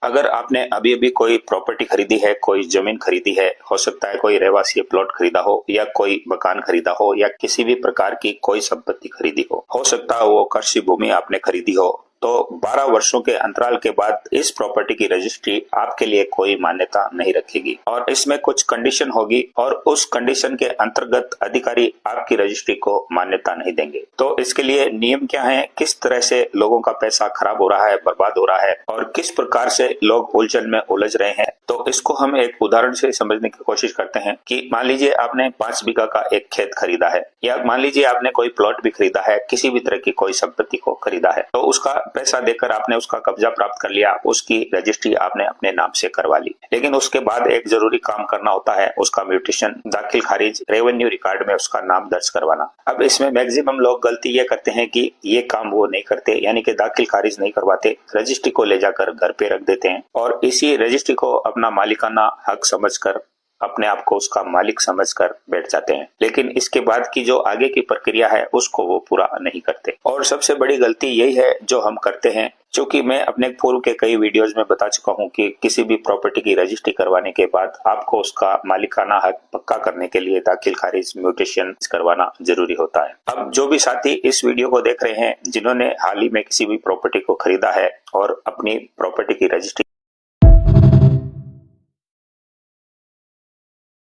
अगर आपने अभी अभी कोई प्रॉपर्टी खरीदी है, कोई जमीन खरीदी है, हो सकता है कोई रहवासी प्लॉट खरीदा हो या कोई मकान खरीदा हो या किसी भी प्रकार की कोई संपत्ति खरीदी हो सकता है वो कृषि भूमि आपने खरीदी हो, तो 12 वर्षों के अंतराल के बाद इस प्रॉपर्टी की रजिस्ट्री आपके लिए कोई मान्यता नहीं रखेगी और इसमें कुछ कंडीशन होगी और उस कंडीशन के अंतर्गत अधिकारी आपकी रजिस्ट्री को मान्यता नहीं देंगे। तो इसके लिए नियम क्या है, किस तरह से लोगों का पैसा खराब हो रहा है, बर्बाद हो रहा है और किस प्रकार से लोग उलझन में उलझ रहे हैं, तो इसको हम एक उदाहरण से समझने की कोशिश करते हैं कि मान लीजिए आपने 5 बीघा का एक खेत खरीदा है या मान लीजिए आपने कोई प्लॉट भी खरीदा है, किसी भी तरह की कोई संपत्ति को खरीदा है, तो उसका पैसा देकर आपने उसका कब्जा प्राप्त कर लिया, उसकी रजिस्ट्री आपने अपने नाम से करवा ली। लेकिन उसके बाद एक जरूरी काम करना होता है, उसका म्यूटेशन, दाखिल खारिज, रेवेन्यू रिकॉर्ड में उसका नाम दर्ज करवाना। अब इसमें मैक्सिमम लोग गलती ये करते हैं कि ये काम वो नहीं करते, यानी कि दाखिल खारिज नहीं करवाते, रजिस्ट्री को ले जाकर घर पे रख देते हैं और इसी रजिस्ट्री को अपना मालिकाना हक समझकर अपने आप को उसका मालिक समझकर बैठ जाते हैं। लेकिन इसके बाद की जो आगे की प्रक्रिया है उसको वो पूरा नहीं करते और सबसे बड़ी गलती यही है जो हम करते हैं। क्योंकि मैं अपने पूर्व के कई वीडियोस में बता चुका हूं कि किसी भी प्रॉपर्टी की रजिस्ट्री करवाने के बाद आपको उसका मालिकाना हक पक्का करने के लिए दाखिल खारिज, म्यूटेशन करवाना जरूरी होता है। अब जो भी साथी इस वीडियो को देख रहे हैं जिन्होंने हाल ही में किसी भी प्रॉपर्टी को खरीदा है और अपनी प्रॉपर्टी की रजिस्ट्री